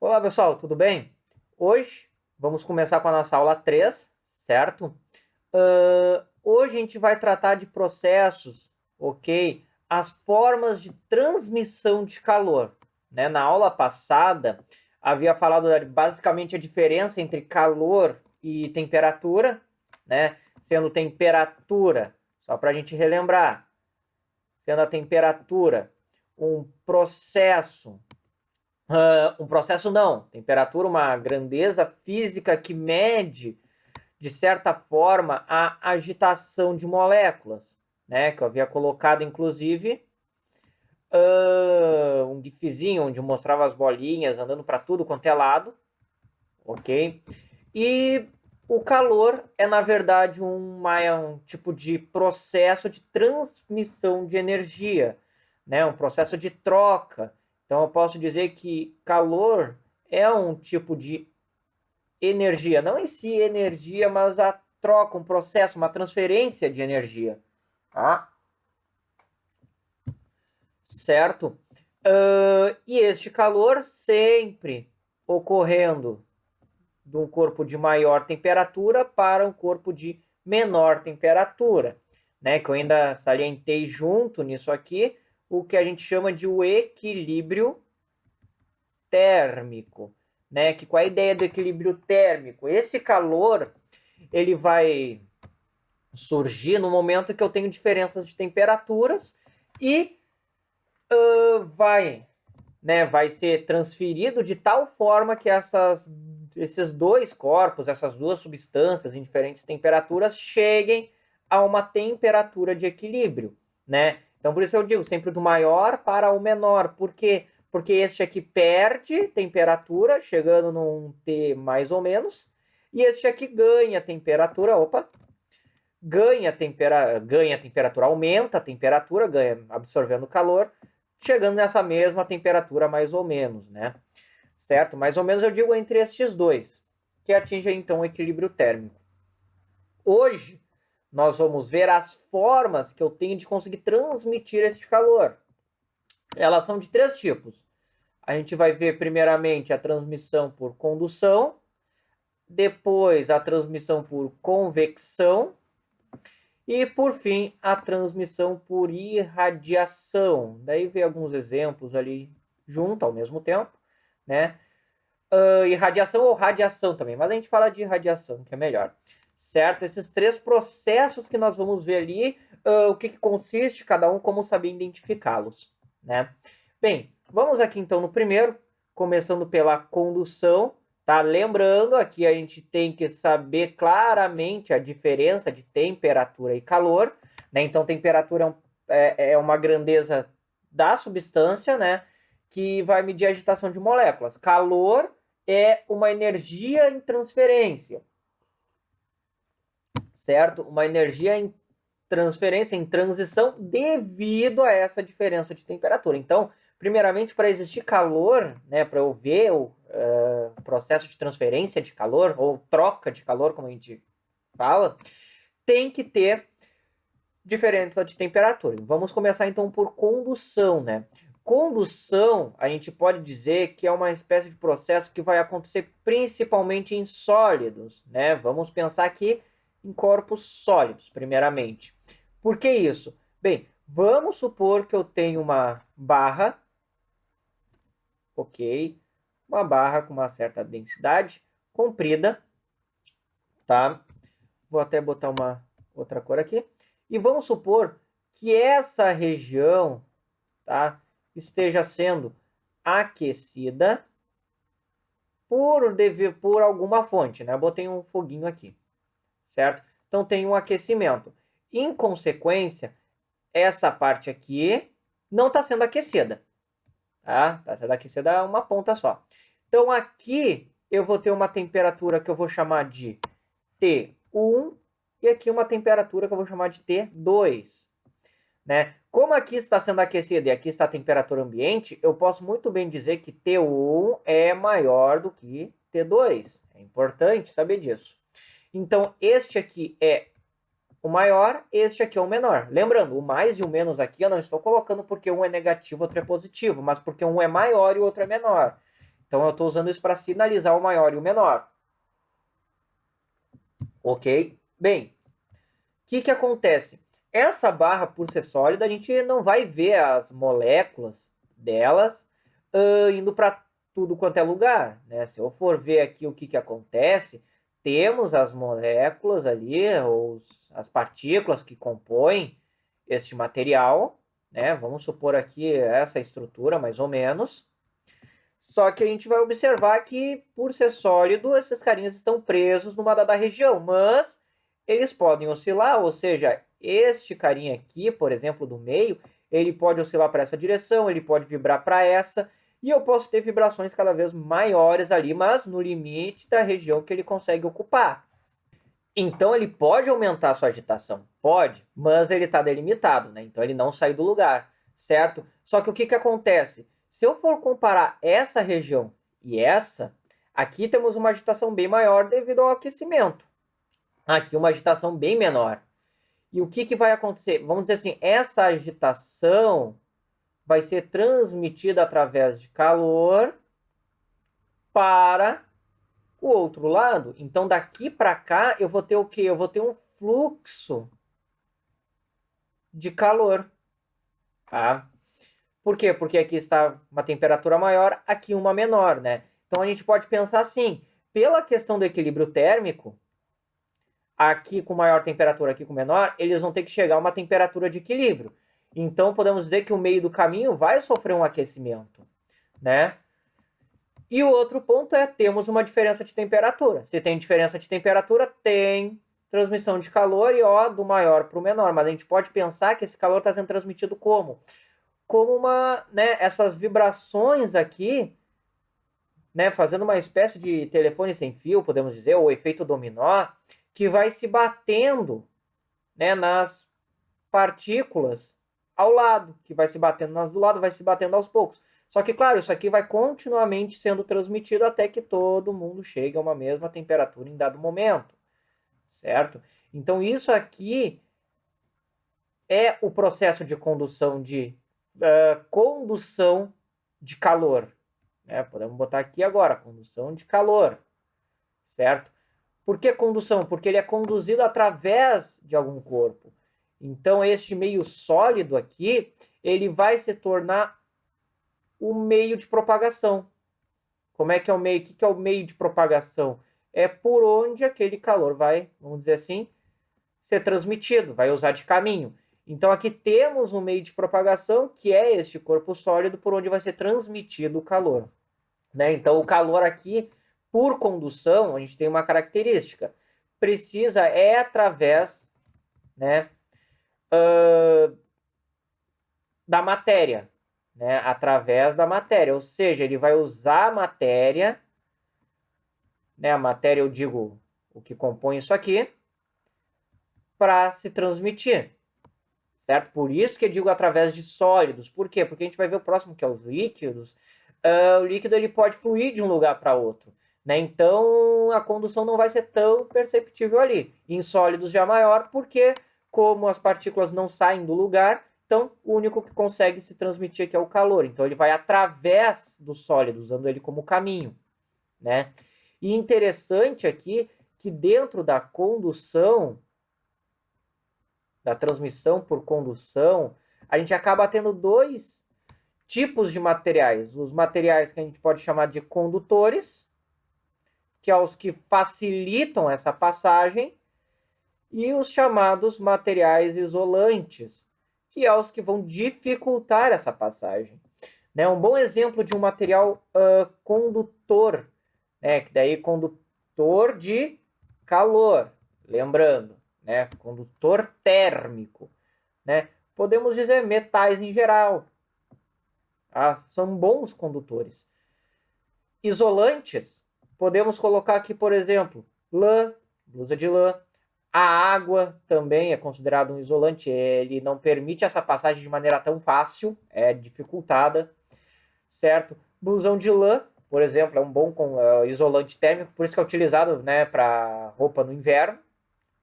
Olá pessoal, tudo bem? Hoje vamos começar com a nossa aula 3, certo? Hoje a gente vai tratar de processos, ok? As formas de transmissão de calor, né? Na aula passada havia falado basicamente a diferença entre calor e temperatura, né? Sendo temperatura, só para a gente relembrar, sendo a temperatura um processo. Um processo não, temperatura, uma grandeza física que mede, de certa forma, a agitação de moléculas, né? Que eu havia colocado, inclusive, um gifzinho onde mostrava as bolinhas andando para tudo quanto é lado, ok? E o calor é, na verdade, um tipo de processo de transmissão de energia, né? Um processo de troca. Então, eu posso dizer que calor é um tipo de energia, não em si energia, mas a troca, um processo, uma transferência de energia. Tá? Certo? E este calor sempre ocorrendo de um corpo de maior temperatura para um corpo de menor temperatura, né? Que eu ainda salientei junto nisso aqui o que a gente chama de o equilíbrio térmico, né? Que qual é a ideia do equilíbrio térmico? Esse calor ele vai surgir no momento que eu tenho diferenças de temperaturas e vai ser transferido de tal forma que esses dois corpos, essas duas substâncias em diferentes temperaturas, cheguem a uma temperatura de equilíbrio, né? Então, por isso eu digo sempre do maior para o menor. Por quê? Porque este aqui perde temperatura, chegando num T mais ou menos, e este aqui ganha temperatura, ganha temperatura, aumenta a temperatura, ganha absorvendo calor, chegando nessa mesma temperatura mais ou menos, né? Certo? Mais ou menos eu digo entre estes dois, que atinge então o equilíbrio térmico. Hoje, nós vamos ver as formas que eu tenho de conseguir transmitir este calor. Elas são de três tipos. A gente vai ver primeiramente a transmissão por condução, depois a transmissão por convecção e, por fim, a transmissão por irradiação. Daí vem alguns exemplos ali junto ao mesmo tempo, né? Irradiação ou radiação também, mas a gente fala de irradiação, que é melhor. Certo? Esses três processos que nós vamos ver ali, o que consiste cada um, como saber identificá-los, né? Bem, vamos aqui então no primeiro, começando pela condução, tá? Lembrando, aqui a gente tem que saber claramente a diferença de temperatura e calor, né? Então, temperatura é uma grandeza da substância, né? Que vai medir a agitação de moléculas. Calor é uma energia em transferência, certo? Uma energia em transferência, em transição, devido a essa diferença de temperatura. Então, primeiramente, para existir calor, né, para eu ver o processo de transferência de calor, ou troca de calor, como a gente fala, tem que ter diferença de temperatura. Vamos começar então por condução, né? Condução, a gente pode dizer que é uma espécie de processo que vai acontecer principalmente em sólidos, né? Vamos pensar aqui em corpos sólidos, primeiramente. Por que isso? Bem, vamos supor que eu tenho uma barra, ok? Uma barra com uma certa densidade, comprida, tá? Vou até botar uma outra cor aqui. E vamos supor que essa região, tá, esteja sendo aquecida por alguma fonte, né? Eu botei um foguinho aqui, certo? Então tem um aquecimento. Em consequência, essa parte aqui não está sendo aquecida, tá? Está sendo aquecida uma ponta só. Então aqui eu vou ter uma temperatura que eu vou chamar de T1 e aqui uma temperatura que eu vou chamar de T2, né? Como aqui está sendo aquecido e aqui está a temperatura ambiente, eu posso muito bem dizer que T1 é maior do que T2. É importante saber disso. Então, este aqui é o maior, este aqui é o menor. Lembrando, o mais e o menos aqui eu não estou colocando porque um é negativo, outro é positivo, mas porque um é maior e o outro é menor. Então eu estou usando isso para sinalizar o maior e o menor. Ok? Bem, o que acontece? Essa barra, por ser sólida, a gente não vai ver as moléculas delas indo para tudo quanto é lugar. Né? Se eu for ver aqui o que acontece, temos as moléculas ali, ou as partículas que compõem este material. Né? Vamos supor aqui essa estrutura, mais ou menos. Só que a gente vai observar que, por ser sólido, esses carinhas estão presos numa dada região, mas eles podem oscilar, ou seja, este carinha aqui, por exemplo, do meio, ele pode oscilar para essa direção, ele pode vibrar para essa, e eu posso ter vibrações cada vez maiores ali, mas no limite da região que ele consegue ocupar. Então ele pode aumentar a sua agitação, pode, mas ele está delimitado, né? Então ele não sai do lugar, certo? Só que o que acontece? Se eu for comparar essa região e essa, aqui temos uma agitação bem maior devido ao aquecimento. Aqui uma agitação bem menor. E o que vai acontecer? Vamos dizer assim, essa agitação vai ser transmitida através de calor para o outro lado. Então, daqui para cá, eu vou ter o quê? Eu vou ter um fluxo de calor. Tá? Por quê? Porque aqui está uma temperatura maior, aqui uma menor, né? Então, a gente pode pensar assim, pela questão do equilíbrio térmico, aqui com maior temperatura, aqui com menor, eles vão ter que chegar a uma temperatura de equilíbrio. Então, podemos dizer que o meio do caminho vai sofrer um aquecimento, né? E o outro ponto é, temos uma diferença de temperatura. Se tem diferença de temperatura, tem transmissão de calor e, ó, do maior para o menor. Mas a gente pode pensar que esse calor está sendo transmitido como? Como uma, né, essas vibrações aqui, né, fazendo uma espécie de telefone sem fio, podemos dizer, ou efeito dominó, que vai se batendo, né, nas partículas ao lado, que vai se batendo nas do lado, vai se batendo aos poucos. Só que, claro, isso aqui vai continuamente sendo transmitido até que todo mundo chegue a uma mesma temperatura em dado momento, certo? Então, isso aqui é o processo de condução de calor. Né? Podemos botar aqui agora, condução de calor, certo? Por que condução? Porque ele é conduzido através de algum corpo. Então, este meio sólido aqui, ele vai se tornar o meio de propagação. Como é que é o meio? O que é o meio de propagação? É por onde aquele calor vai, vamos dizer assim, ser transmitido, vai usar de caminho. Então aqui temos um meio de propagação, que é este corpo sólido por onde vai ser transmitido o calor. Né? Então o calor aqui, por condução, a gente tem uma característica. Precisa, através, né, da matéria. Né, através da matéria, ou seja, ele vai usar a matéria, né, a matéria eu digo o que compõe isso aqui, para se transmitir, certo? Por isso que eu digo através de sólidos. Por quê? Porque a gente vai ver o próximo, que é os líquidos. O líquido ele pode fluir de um lugar para outro, né? Então a condução não vai ser tão perceptível ali. Em sólidos já maior, porque como as partículas não saem do lugar, então, o único que consegue se transmitir aqui é o calor. Então, ele vai através do sólido, usando ele como caminho, né? E interessante aqui que dentro da condução, da transmissão por condução, a gente acaba tendo dois tipos de materiais. Os materiais que a gente pode chamar de condutores, que são os que facilitam essa passagem, e os chamados materiais isolantes, que é os que vão dificultar essa passagem. Né? Um bom exemplo de um material condutor, né? Que daí condutor de calor, lembrando, né? Condutor térmico. Né? Podemos dizer metais em geral. Tá? São bons condutores. Isolantes, podemos colocar aqui, por exemplo, lã, blusa de lã. A água também é considerado um isolante, ele não permite essa passagem de maneira tão fácil, é dificultada, certo? Blusão de lã, por exemplo, é um bom isolante térmico, por isso que é utilizado, né, para roupa no inverno,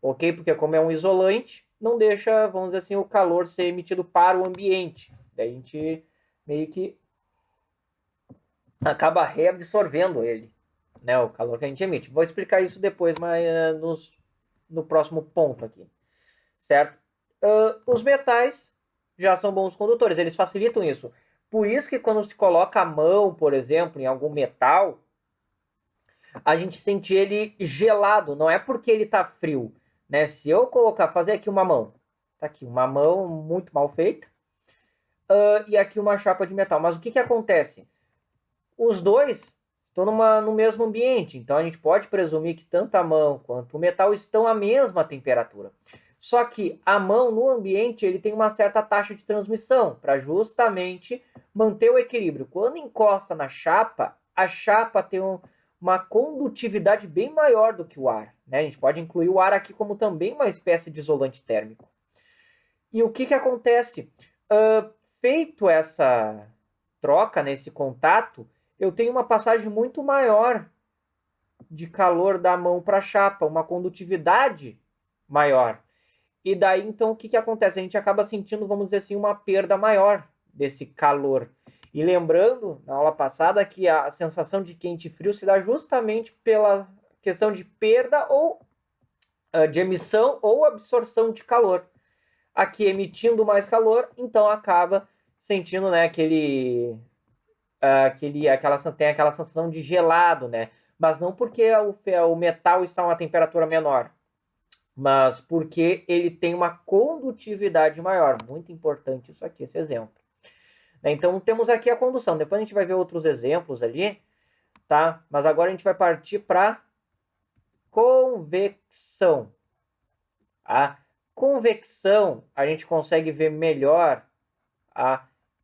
ok? Porque como é um isolante, não deixa, vamos dizer assim, o calor ser emitido para o ambiente. Daí a gente meio que acaba reabsorvendo ele, né, o calor que a gente emite. Vou explicar isso depois, mas no próximo ponto aqui, certo? Os metais já são bons condutores, eles facilitam isso. Por isso que quando se coloca a mão, por exemplo, em algum metal, a gente sente ele gelado, não é porque ele está frio, né? Se eu colocar, fazer aqui uma mão, tá aqui uma mão muito mal feita, e aqui uma chapa de metal. Mas o que acontece? Os dois estão no mesmo ambiente, então a gente pode presumir que tanto a mão quanto o metal estão à mesma temperatura. Só que a mão no ambiente ele tem uma certa taxa de transmissão para justamente manter o equilíbrio. Quando encosta na chapa, a chapa tem uma condutividade bem maior do que o ar, né? A gente pode incluir o ar aqui como também uma espécie de isolante térmico. E o que acontece? Feito essa troca, nesse contato, eu tenho uma passagem muito maior de calor da mão para a chapa, uma condutividade maior. E daí, então, o que acontece? A gente acaba sentindo, vamos dizer assim, uma perda maior desse calor. E lembrando, na aula passada, que a sensação de quente e frio se dá justamente pela questão de perda ou de emissão ou absorção de calor. Aqui emitindo mais calor, então acaba sentindo, né, tem aquela sensação de gelado, né? Mas não porque o metal está a uma temperatura menor, mas porque ele tem uma condutividade maior. Muito importante isso aqui, esse exemplo. Então temos aqui a condução. Depois a gente vai ver outros exemplos ali, tá? Mas agora a gente vai partir para convecção. A convecção a gente consegue ver melhor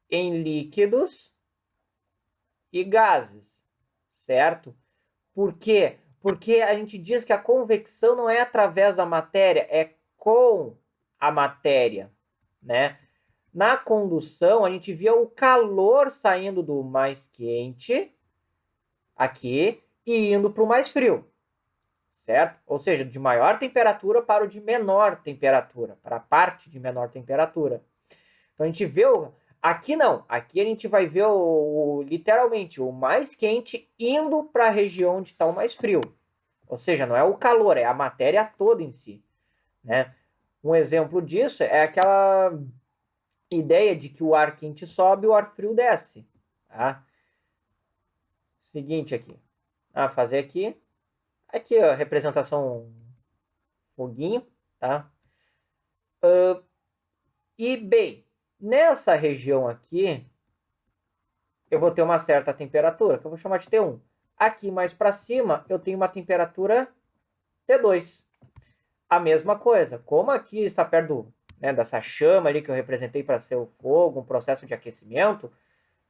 em líquidos e gases, certo? Por quê? Porque a gente diz que a convecção não é através da matéria, é com a matéria, né? Na condução, a gente via o calor saindo do mais quente, aqui, e indo para o mais frio, certo? Ou seja, de maior temperatura para o de menor temperatura, para a parte de menor temperatura. Então a gente vê aqui não, aqui a gente vai ver literalmente o mais quente indo para a região onde está o mais frio. Ou seja, não é o calor, é a matéria toda em si, né? Um exemplo disso é aquela ideia de que o ar quente sobe e o ar frio desce, tá? Seguinte aqui, fazer aqui a representação foguinho, tá? E bem, nessa região aqui, eu vou ter uma certa temperatura, que eu vou chamar de T1. Aqui mais para cima, eu tenho uma temperatura T2. A mesma coisa, como aqui está perto dessa chama ali que eu representei para ser o fogo, um processo de aquecimento,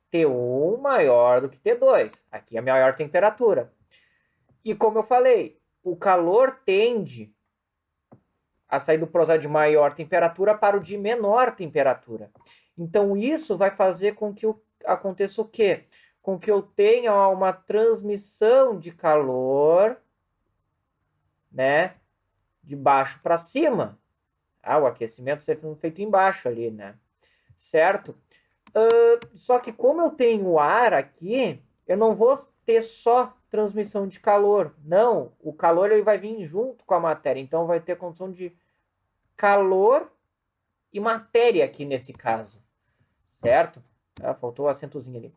T1 maior do que T2. Aqui é a maior temperatura. E como eu falei, o calor tende a sair do processo de maior temperatura para o de menor temperatura. Então isso vai fazer com que aconteça o quê? Com que eu tenha uma transmissão de calor, né, de baixo para cima. O aquecimento sendo feito embaixo ali, né? Certo? Só que como eu tenho ar aqui, eu não vou ter só transmissão de calor. Não, o calor ele vai vir junto com a matéria. Então vai ter condição de calor e matéria aqui nesse caso. Certo? Faltou o acentozinho ali.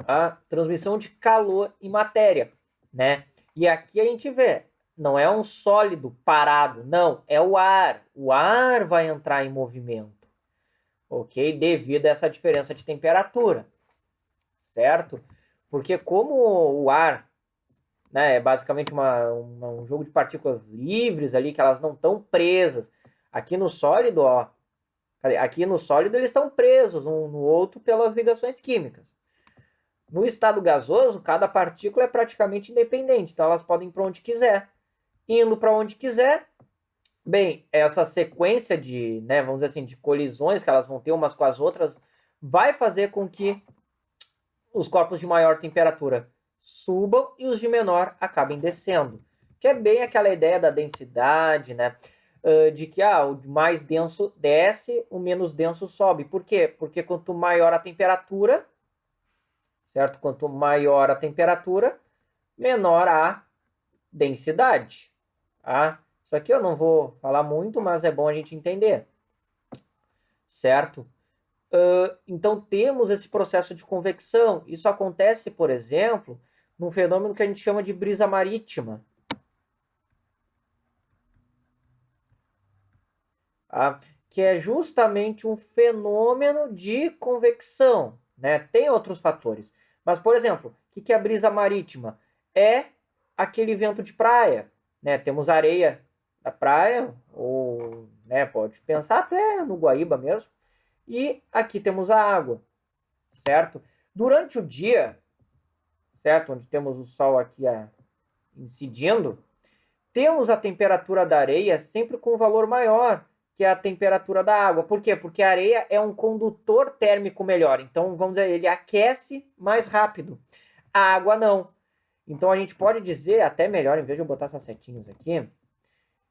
A transmissão de calor e matéria, né? E aqui a gente vê, não é um sólido parado, não, é o ar. O ar vai entrar em movimento, ok? Devido a essa diferença de temperatura, certo? Porque como o ar, né, é basicamente um jogo de partículas livres ali, que elas não estão presas. Aqui no sólido, aqui no sólido eles estão presos um no outro pelas ligações químicas. No estado gasoso, cada partícula é praticamente independente, então elas podem ir para onde quiser. Indo para onde quiser, bem, essa sequência de, vamos dizer assim, de colisões que elas vão ter umas com as outras, vai fazer com que os corpos de maior temperatura subam e os de menor acabem descendo. Que é bem aquela ideia da densidade, né? de que o mais denso desce, o menos denso sobe. Por quê? Porque quanto maior a temperatura, certo? Quanto maior a temperatura, menor a densidade. Tá? Isso aqui eu não vou falar muito, mas é bom a gente entender, certo? Então temos esse processo de convecção. Isso acontece, por exemplo, num fenômeno que a gente chama de brisa marítima. Tá? Que é justamente um fenômeno de convecção. Né? Tem outros fatores. Mas, por exemplo, o que é a brisa marítima? É aquele vento de praia. Né? Temos areia da praia, ou né, pode pensar até no Guaíba mesmo. E aqui temos a água, certo? Durante o dia, certo? Onde temos o sol aqui incidindo, temos a temperatura da areia sempre com um valor maior que a temperatura da água. Por quê? Porque a areia é um condutor térmico melhor. Então, vamos dizer, ele aquece mais rápido. A água não. Então, a gente pode dizer, até melhor, em vez de eu botar essas setinhas aqui,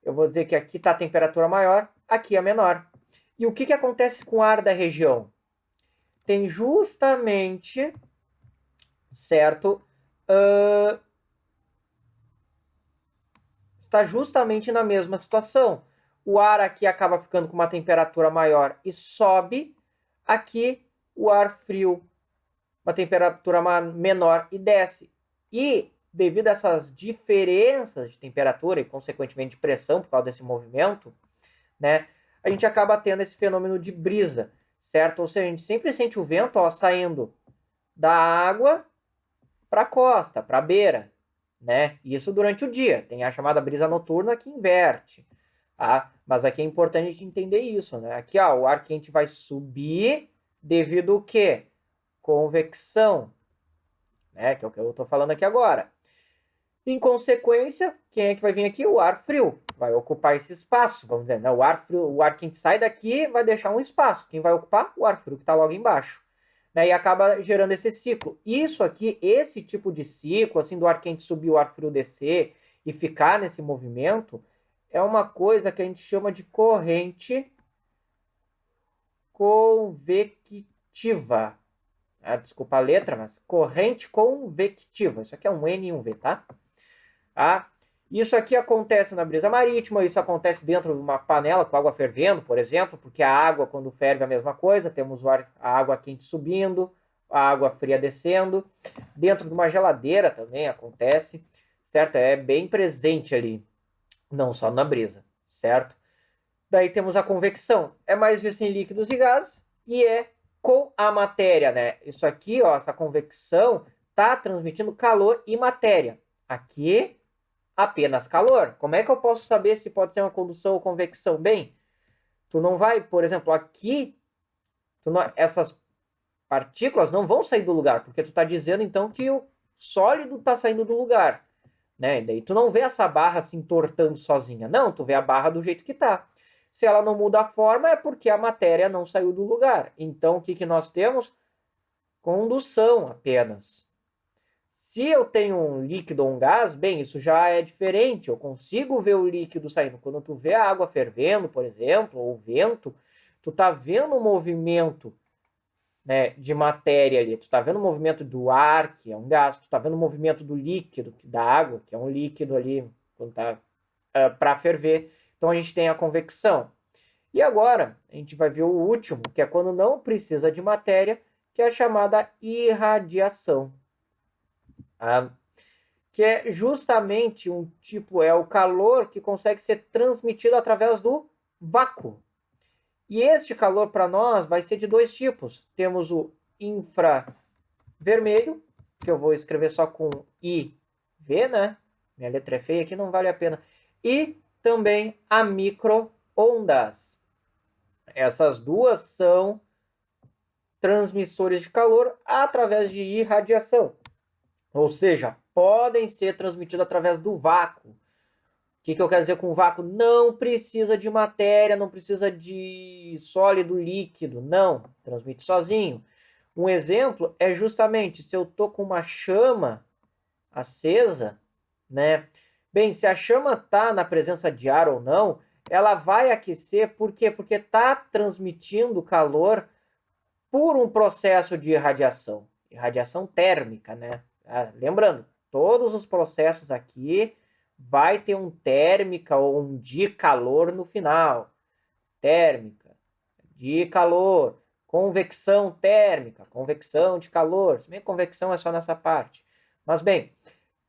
eu vou dizer que aqui está a temperatura maior, aqui a menor. E o que acontece com o ar da região? Tem justamente, certo, está justamente na mesma situação. O ar aqui acaba ficando com uma temperatura maior e sobe. Aqui, o ar frio, uma temperatura menor e desce. E, devido a essas diferenças de temperatura e, consequentemente, de pressão, por causa desse movimento, né, a gente acaba tendo esse fenômeno de brisa, certo? Ou seja, a gente sempre sente o vento saindo da água para a costa, para a beira, né? Isso durante o dia. Tem a chamada brisa noturna que inverte, tá? Mas aqui é importante a gente entender isso, né? Aqui, o ar quente vai subir devido ao quê? Convecção, né? Que é o que eu estou falando aqui agora. Em consequência, quem é que vai vir aqui? O ar frio. Vai ocupar esse espaço, vamos dizer, né? O ar frio, o ar quente sai daqui, vai deixar um espaço. Quem vai ocupar? O ar frio que está logo embaixo. Né, e acaba gerando esse ciclo. Isso aqui, esse tipo de ciclo, assim, do ar quente subir, o ar frio descer e ficar nesse movimento, é uma coisa que a gente chama de corrente convectiva. Desculpa a letra, mas corrente convectiva. Isso aqui é um N e um V, tá? Isso aqui acontece na brisa marítima, isso acontece dentro de uma panela com água fervendo, por exemplo, porque a água, quando ferve, é a mesma coisa, temos a água quente subindo, a água fria descendo. Dentro de uma geladeira também acontece, certo? É bem presente ali, não só na brisa, certo? Daí temos a convecção, é mais visto em líquidos e gases, e é com a matéria, né? Isso aqui, essa convecção, está transmitindo calor e matéria. Aqui apenas calor. Como é que eu posso saber se pode ter uma condução ou convecção? Bem, tu não vai, por exemplo, aqui, essas partículas não vão sair do lugar, porque tu está dizendo então que o sólido está saindo do lugar, né? E daí tu não vê essa barra se entortando sozinha. Não, tu vê a barra do jeito que está. Se ela não muda a forma, é porque a matéria não saiu do lugar. Então, o que nós temos? Condução apenas. Se eu tenho um líquido ou um gás, bem, isso já é diferente. Eu consigo ver o líquido saindo. Quando tu vê a água fervendo, por exemplo, ou o vento, tu tá vendo o movimento, né, de matéria ali. Tu tá vendo o movimento do ar, que é um gás. Tu tá vendo o movimento do líquido, da água, que é um líquido ali, quando tá para ferver. Então a gente tem a convecção. E agora a gente vai ver o último, que é quando não precisa de matéria, que é a chamada irradiação. Que é justamente um tipo, é o calor que consegue ser transmitido através do vácuo. E este calor para nós vai ser de dois tipos. Temos o infravermelho, que eu vou escrever só com IV, né? Minha letra é feia aqui, não vale a pena. E também a micro-ondas. Essas duas são transmissores de calor através de irradiação. Ou seja, podem ser transmitidos através do vácuo. O que eu quero dizer com vácuo? Não precisa de matéria, não precisa de sólido, líquido, não. Transmite sozinho. Um exemplo é justamente se eu estou com uma chama acesa, né? Bem, se a chama está na presença de ar ou não, ela vai aquecer, por quê? Porque está transmitindo calor por um processo de irradiação térmica, né? Lembrando, todos os processos aqui vai ter um térmica ou um de calor no final. Térmica, de calor, convecção térmica, convecção de calor. Se bem que convecção é só nessa parte. Mas bem,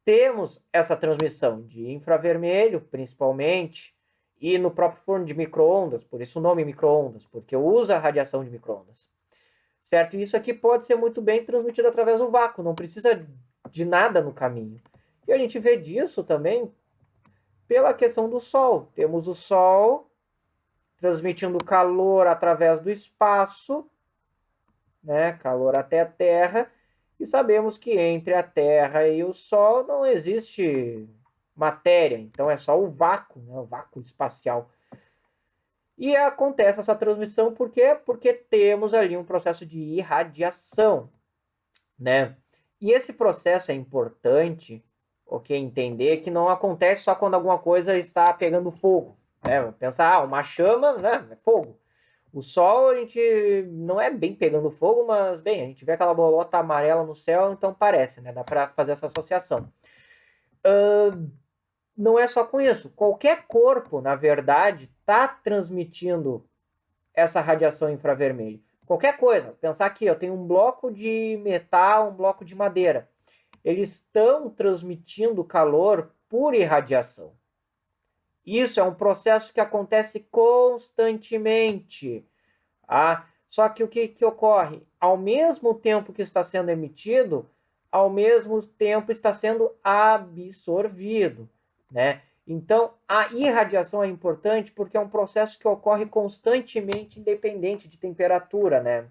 temos essa transmissão de infravermelho, principalmente, e no próprio forno de micro-ondas, por isso o nome micro-ondas, porque usa a radiação de micro-ondas. Certo? E isso aqui pode ser muito bem transmitido através do vácuo, não precisa de nada no caminho. E a gente vê disso também pela questão do Sol. Temos o Sol transmitindo calor através do espaço, né? Calor até a Terra, e sabemos que entre a Terra e o Sol não existe matéria, então é só o vácuo, né? O vácuo espacial. E acontece essa transmissão por quê? Porque temos ali um processo de irradiação, né? E esse processo é importante, ok? Entender que não acontece só quando alguma coisa está pegando fogo, né? Pensar, uma chama, né? É fogo. O Sol, a gente não é bem pegando fogo, mas, bem, a gente vê aquela bolota amarela no céu, então parece, né? Dá para fazer essa associação. Não é só com isso. Qualquer corpo, na verdade, está transmitindo essa radiação infravermelho. Qualquer coisa. Pensar aqui, eu tenho um bloco de metal, um bloco de madeira. Eles estão transmitindo calor por irradiação. Isso é um processo que acontece constantemente. Só que o que ocorre? Ao mesmo tempo que está sendo emitido, ao mesmo tempo está sendo absorvido, né? Então, a irradiação é importante porque é um processo que ocorre constantemente, independente de temperatura, né?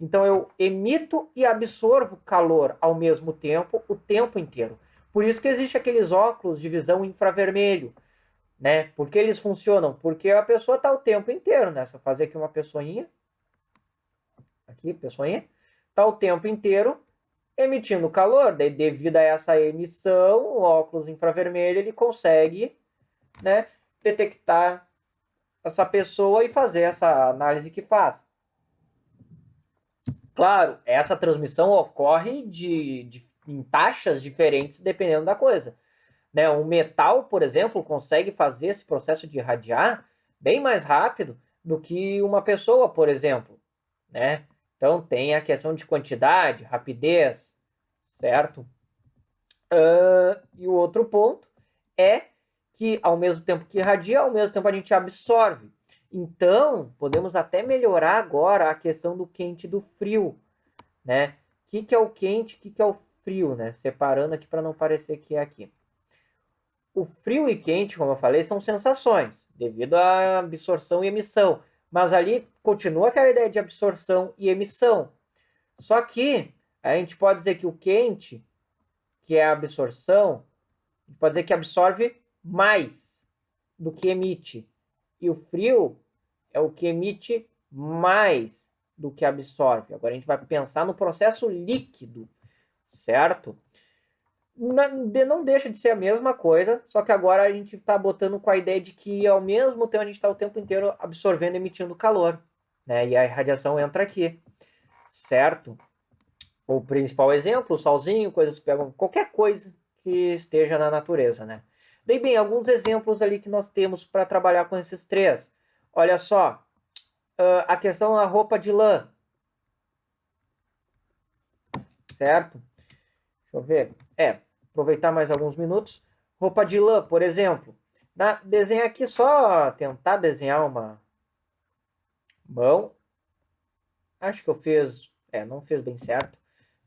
Então, eu emito e absorvo calor ao mesmo tempo, o tempo inteiro. Por isso que existe aqueles óculos de visão infravermelho, né? Por que eles funcionam? Porque a pessoa está o tempo inteiro, né? Se eu fazer aqui uma pessoinha, está o tempo inteiro emitindo calor. Daí, devido a essa emissão, o óculos infravermelho ele consegue, né, detectar essa pessoa e fazer essa análise que faz. Claro, essa transmissão ocorre em taxas diferentes dependendo da coisa. Né? Um metal, por exemplo, consegue fazer esse processo de irradiar bem mais rápido do que uma pessoa, por exemplo. Né? Então, tem a questão de quantidade, rapidez, certo? E o outro ponto é que, ao mesmo tempo que irradia, ao mesmo tempo a gente absorve. Então, podemos até melhorar agora a questão do quente e do frio, né? O que é o quente, o que é o frio, né? Separando aqui para não parecer que é aqui. O frio e quente, como eu falei, são sensações, devido à absorção e emissão. Mas ali continua aquela ideia de absorção e emissão. Só que a gente pode dizer que o quente, que é a absorção, a gente pode dizer que absorve mais do que emite. E o frio é o que emite mais do que absorve. Agora a gente vai pensar no processo líquido, certo? Não deixa de ser a mesma coisa, só que agora a gente está botando com a ideia de que ao mesmo tempo a gente está o tempo inteiro absorvendo e emitindo calor, né? E a radiação entra aqui, certo? O principal exemplo, o solzinho, coisas que pegam qualquer coisa que esteja na natureza, né? Daí bem, alguns exemplos ali que nós temos para trabalhar com esses três. Olha só, a questão da roupa de lã, certo? Deixa eu ver. Aproveitar mais alguns minutos. Roupa de lã, por exemplo. Desenhar aqui só, tentar desenhar uma mão. Acho que eu fiz, não fez bem certo,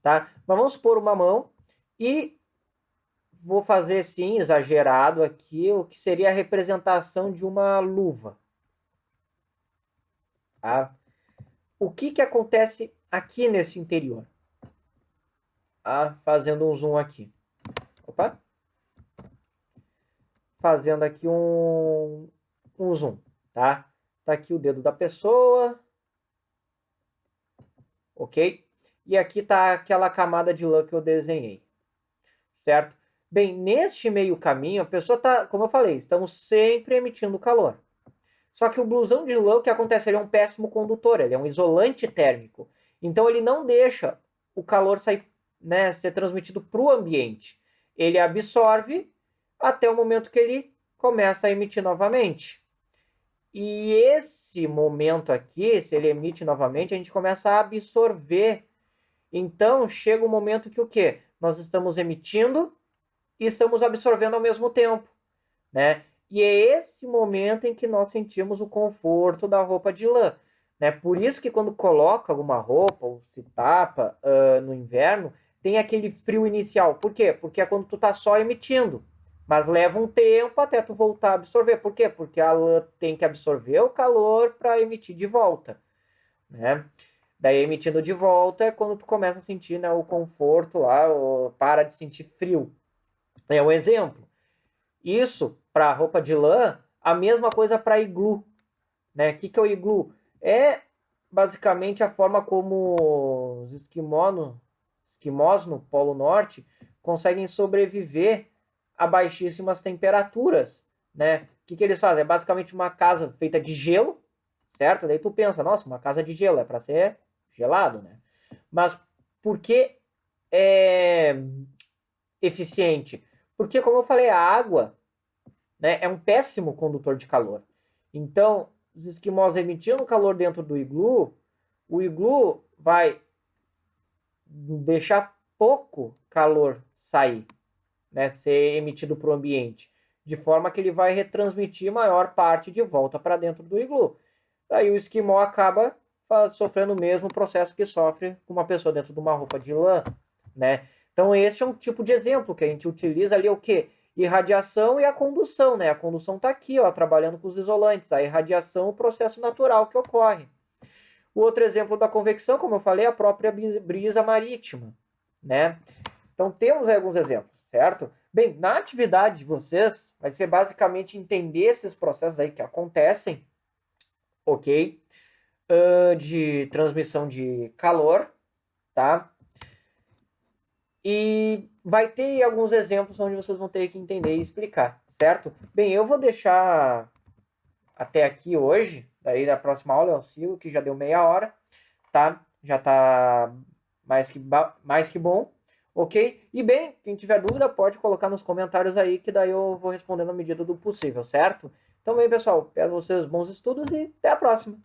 tá? Mas vamos supor uma mão e vou fazer, sim, exagerado aqui, o que seria a representação de uma luva. Tá? O que acontece aqui nesse interior? Fazendo um zoom aqui. Opa! Fazendo aqui um zoom, tá? Tá aqui o dedo da pessoa. Ok? E aqui tá aquela camada de lã que eu desenhei. Certo? Bem, neste meio caminho, a pessoa tá, como eu falei, estamos sempre emitindo calor. Só que o blusão de lã, o que acontece? Ele é um péssimo condutor, ele é um isolante térmico. Então ele não deixa o calor sair, né, ser transmitido para o ambiente. Ele absorve até o momento que ele começa a emitir novamente. E esse momento aqui, se ele emite novamente, a gente começa a absorver. Então chega um momento que o quê? Nós estamos emitindo e estamos absorvendo ao mesmo tempo, né? E é esse momento em que nós sentimos o conforto da roupa de lã, né? Por isso que quando coloca alguma roupa ou se tapa no inverno, tem aquele frio inicial. Por quê? Porque é quando tu tá só emitindo. Mas leva um tempo até tu voltar a absorver. Por quê? Porque a lã tem que absorver o calor para emitir de volta, né? Daí emitindo de volta é quando tu começa a sentir, né, o conforto lá, para de sentir frio. É um exemplo. Isso para roupa de lã, a mesma coisa para iglu, né? O que é o iglu? É basicamente a forma como os esquimós no Polo Norte conseguem sobreviver a baixíssimas temperaturas, né? O que eles fazem? É basicamente uma casa feita de gelo, certo? Daí tu pensa, nossa, uma casa de gelo é para ser gelado, né? Mas por que é eficiente? Porque, como eu falei, a água, né, é um péssimo condutor de calor. Então, os esquimós emitindo calor dentro do iglu, o iglu vai deixar pouco calor sair, né, ser emitido para o ambiente, de forma que ele vai retransmitir maior parte de volta para dentro do iglu. Daí o esquimó acaba sofrendo o mesmo processo que sofre uma pessoa dentro de uma roupa de lã, né? Então esse é um tipo de exemplo que a gente utiliza ali o quê? Irradiação e a condução, né? A condução está aqui, ó, trabalhando com os isolantes. A irradiação, o processo natural que ocorre. O outro exemplo da convecção, como eu falei, é a própria brisa marítima, né? Então temos aí alguns exemplos, certo? Bem, na atividade de vocês, vai ser basicamente entender esses processos aí que acontecem, ok? De transmissão de calor, tá? E vai ter alguns exemplos onde vocês vão ter que entender e explicar, certo? Bem, eu vou deixar até aqui hoje, daí na próxima aula eu sigo, que já deu meia hora, tá? Já tá mais que bom, ok? E bem, quem tiver dúvida pode colocar nos comentários aí, que daí eu vou responder na medida do possível, certo? Então bem, pessoal, peço vocês bons estudos e até a próxima!